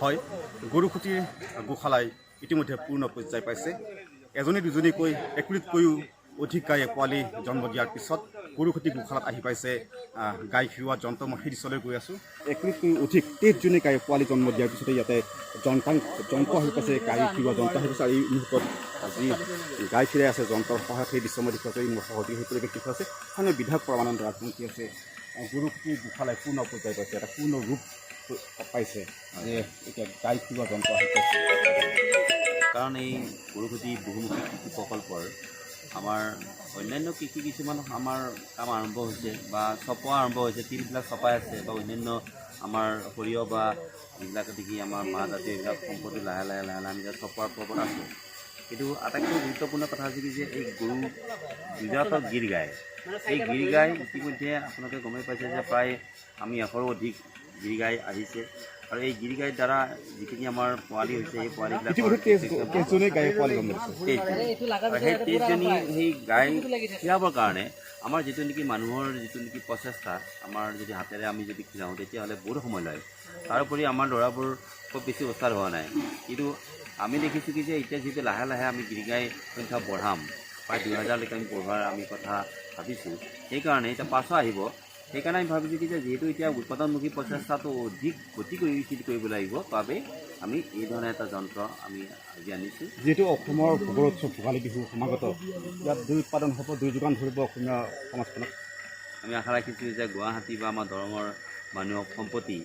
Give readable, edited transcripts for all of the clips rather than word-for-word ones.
হয়, গৰুখুটিৰ গোশালাই ইতিমধ্যে পূৰ্ণ পৰ্যায় পাইছে। এজনী দুজনীকৈ 1,000তকৈও অধিক গায়ে পোৱালি জন্ম দিয়াৰ পিছত গৰুখুটি গোশালাত আহি পাইছে গাই খিৰোৱা যন্ত্ৰ। মই সেই দৃশ্যলৈ গৈ আছোঁ। 1,000তকৈ অধিক 23জনী গায়ে পোৱালি জন্ম দিয়াৰ পিছতে ইয়াতে যন্ত্ৰ আহি পাইছে, গাই খিৰোৱা যন্ত্ৰ আহি পাইছে। আৰু এই মুহূৰ্তত যি গাই খিৰাই আছে যন্ত্ৰৰ সহায়ত সেই দৃশ্য মই দেখুৱাইছোঁ। এই মোৰ সহযোগী সেই পৰিৱেশ দেখুৱাইছে। স্থানীয় বিধায়ক পৰমানন্দ ৰাজবংশী আছে। গৰুখুটিৰ গোশালাই পূৰ্ণ পৰ্যায় পাইছে, এটা পূৰ্ণ ৰূপ পাইছে যে এতিয়া গাই খিৰোৱা যন্ত্ৰ আহি পাইছে। কাৰণ এই গৰুখুটি বহুমুখী কৃষি প্ৰকল্পৰ আমাৰ অন্যান্য কৃষি কিছুমান আমাৰ কাম আৰম্ভ হৈছে বা চপোৱা আৰম্ভ হৈছে। তিলবিলাক চপাই আছে বা অন্যান্য আমাৰ সৰিয়হ বা যিবিলাক দেখি আমাৰ মাহ জাতীয় এইবিলাক সম্পত্তি লাহে লাহে আমি এতিয়া চপোৱাৰ পৰ্বত আছোঁ। কিন্তু আটাইতকৈ গুৰুত্বপূৰ্ণ কথা হৈছে কি যে এই গৰু গুজৰাটৰ গিৰ গাই, এই গিৰ গাই ইতিমধ্যে আপোনালোকে গমেই পাইছে যে প্ৰায় আমি 100ৰো অধিক গিৰ গাই আহিছে। আৰু এই গিৰ গাইৰ দ্বাৰা যিখিনি আমাৰ পোৱালি হৈছে সেই পোৱালিবিলাক সেই 23জনী সেই গাই খীৰাবৰ কাৰণে আমাৰ যিটো নেকি মানুহৰ যিটো নেকি প্ৰচেষ্টা, আমাৰ যদি হাতেৰে আমি যদি খীৰাওঁ তেতিয়াহ'লে বহুত সময় লয়। তাৰোপৰি আমাৰ ল'ৰাবোৰ খুব বেছি উস্তাদ হোৱা নাই। কিন্তু আমি দেখিছোঁ কি যে এতিয়া যিটো লাহে লাহে আমি গিৰ গাই সংখ্যা বঢ়াম, প্ৰায় 2000লৈকে আমি বঢ়োৱাৰ আমি কথা ভাবিছোঁ। সেইকাৰণে এতিয়া 500 আহিব। সেইকাৰণে আমি ভাবিছোঁ কি যে যিহেতু এতিয়া উৎপাদনমুখী প্ৰচেষ্টাটো অধিক গতি কৰিব লাগিব বাবে আমি এই ধৰণে এটা যন্ত্ৰ আমি আজি আনিছোঁ। যিহেতু অসমৰ ভোগৰ উৎসৱ ভোগালী বিহু সমাগত, ইয়াত দুই উৎপাদন হ'ব, দুই যোগান ধৰিব অসমীয়া সমাজখনক। আমি আশা ৰাখিছোঁ যে গুৱাহাটী বা আমাৰ দৰঙৰ মানুহক সম্পত্তি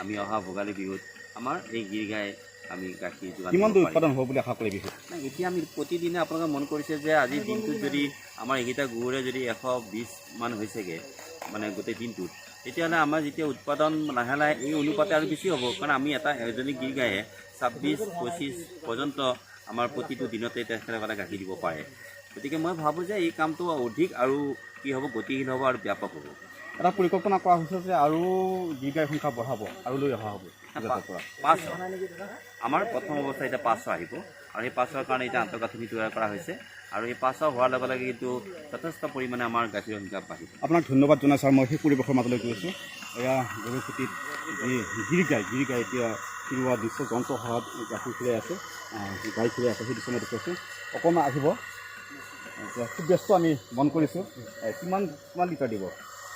আমি অহা ভোগালী বিহুত আমাৰ এই গিৰ গাই আমি গাখীৰ যোগান কিমান দূৰ উৎপাদন হ'ব বুলি আশা কৰি বিহুত? এতিয়া আমি প্ৰতিদিনে আপোনালোকে মন কৰিছে যে আজিৰ দিনটোত যদি আমাৰ এইকেইটা গৰুৰে যদি 120 মান হৈছেগৈ মানে গোটেই দিনটোত, তেতিয়াহ'লে আমাৰ যেতিয়া উৎপাদন লাহে লাহে এই অনুপাতে আৰু বেছি হ'ব। কাৰণ আমি এজনী গিৰ গায়ে 26-25 পৰ্যন্ত আমাৰ প্ৰতিটো দিনতে তেখেতসকলে গাখীৰ দিব পাৰে। গতিকে মই ভাবোঁ যে এই কামটো অধিক আৰু কি হ'ব, গতিশীল হ'ব আৰু ব্যাপক হ'ব। এটা পৰিকল্পনা কৰা হৈছে যে আৰু গিৰ গাইৰ সংখ্যা বঢ়াব আৰু লৈ অহা হ'ব। 500 আমাৰ প্ৰথম অৱস্থা এতিয়া 500 আহিব। আৰু সেই 500ৰ কাৰণে এতিয়া আন্তঃগাঁথনি তৈয়াৰ কৰা হৈছে। আৰু এই 500 হোৱাৰ লগে লগে কিন্তু যথেষ্ট পৰিমাণে আমাৰ গাখীৰৰ সংখ্যা বাঢ়িব। আপোনাক ধন্যবাদ জনাইছোঁ। আৰু মই সেই পৰিৱেশৰ মাজলৈ গৈছোঁ। এয়া গৰুখুটিত যি গিৰ গাই এতিয়া খিৰোৱা দৃশ্য, যন্ত্ৰ সহায়ত গাখীৰ খিৰাই আছে, গাই খিৰাই আছে, সেই দৃশ্য মই দেখুৱাইছোঁ। অকণমান আহিব, খুব ব্যস্ত আমি মন কৰিছোঁ। কিমান লিটাৰ দিব?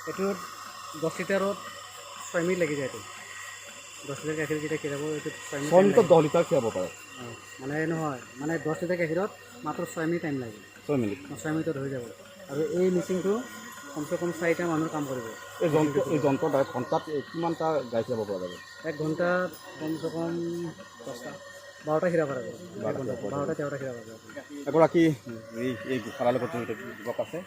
এইটো 10 লিটাৰত 6 মিনিট লাগি যায়। এইটো 10 লিটাৰ গাখীৰ যেতিয়া খীৰাব এইটো 6 মিনিটত 10 লিটাৰ খীৰাব পাৰে। মানে নহয়, মানে 10 লিটাৰ গাখীৰত মাত্ৰ 6 মিনিট টাইম লাগে। 6 মিনিট 6 মিনিটত হৈ যাব। আৰু এই মেচিনটো কমচে কম 4টা মানুহৰ কাম কৰিব। এই যন্ত্ৰৰ দ্বাৰা ঘণ্টাত কিমানটা গাই খীৰাব পৰা যাব? 1 ঘণ্টাত কমচে কম 10টা 12টা খীৰাব পৰা যাব। 12টা 13টা খীৰাব পৰা যাব। এগৰাকী এই গোশালাৰ লগত জড়িত যুৱক আছে,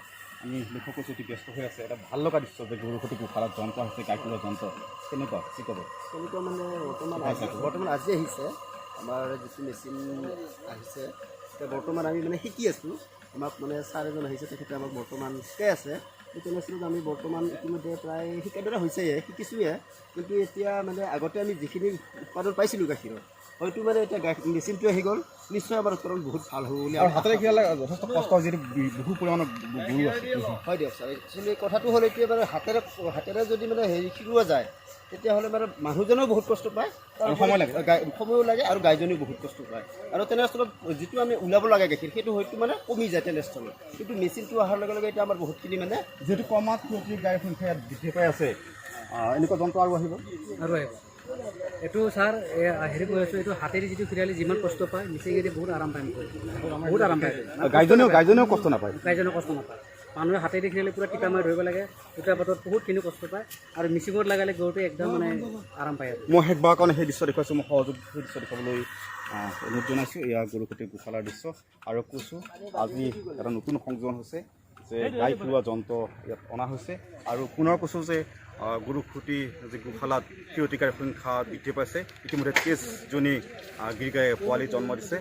আমি লক্ষ্য কৰিছোঁ অতি ব্যস্ত হৈ আছে। এটা ভাল লগা দৃশ্য যে গৰুখুটি গোশালাত যন্ত্ৰ আছে, গাই খিৰোৱা যন্ত্ৰ। কেনেকুৱা কি ক'ব? তেনেকুৱা মানে বৰ্তমান আজি আহিছে আমাৰ যিটো মেচিন আহিছে। এতিয়া বৰ্তমান আমি মানে শিকি আছোঁ। আমাক মানে ছাৰ এজন আহিছে, তেখেতে আমাক বৰ্তমান শিকাই আছে। এই তেনেস্থলত আমি বৰ্তমান ইতিমধ্যে প্ৰায় শিকাৰ দৰে হৈছেহে, শিকিছোঁহে। কিন্তু এতিয়া মানে আগতে আমি যিখিনি উৎপাদন পাইছিলোঁ গাখীৰৰ, হয়তো মানে এতিয়া মেচিনটো আহি গ'ল, নিশ্চয় আমাৰ উৎপাদন বহুত ভাল হ'ব বুলি। আৰু হাতেৰে খীৰালে যথেষ্ট কষ্ট, যিহেতু বহু পৰিমাণৰ গৰু আছে। হয় দিয়ক ছাৰ। একচুৱেলি কথাটো হ'ল এতিয়া মানে হাতেৰে যদি মানে খিৰোৱা যায়, তেতিয়াহ'লে মানে মানুহজনেও বহুত কষ্ট পায়, সময়ো লাগে, আৰু গাইজনীও বহুত কষ্ট পায়। আৰু তেনেস্থলত যিটো আমি ওলাব লাগে গাখীৰ, সেইটো হয়তো মানে কমি যায় তেনেস্থলত। কিন্তু মেচিনটো অহাৰ লগে লগে এতিয়া আমাৰ বহুতখিনি মানে যিহেতু ক্ৰমাৎ গাইৰ সংখ্যা ইয়াত বৃদ্ধি পাই আছে, এনেকুৱা যন্ত্ৰ আৰু আহিব। এইটো ছাৰ হেৰি কৈ আছোঁ, এইটো হাতেৰে যিটো খীৰালে যিমান কষ্ট পায়, মেচিনেদি বহুত আৰাম পায়, বহুত আৰাম পায়। গাইজনীও কষ্ট নাপায়। গাইজনেও কষ্ট নাপায়। মানুহে হাতেদি খীৰালে পূৰা টিকা মাৰি ধৰিব লাগে, দুটা পাতত বহুতখিনি কষ্ট পায়। আৰু মেচিনত লগালে গৰুটোৱে একদম মানে আৰাম পায়। মই শেষবাৰৰ কাৰণে সেই দৃশ্য দেখুৱাইছোঁ। মই সহযোগী সেই দৃশ্য দেখুৱাবলৈ অনুৰোধ জনাইছোঁ। এয়া গৰুখুটি গোশালাৰ দৃশ্য। আৰু কৈছোঁ আজি এটা নতুন সংযোজন হৈছে যে গাই খিৰোৱা যন্ত্ৰ ইয়াত অনা হৈছে। আৰু পুনৰ কৈছোঁ যে গৰুখুটি যি গোশালাত ক্ষীৰতিকাৰীৰ সংখ্যা বৃদ্ধি পাইছে। ইতিমধ্যে 23জনী গিৰ গায়ে পোৱালি জন্ম দিছে।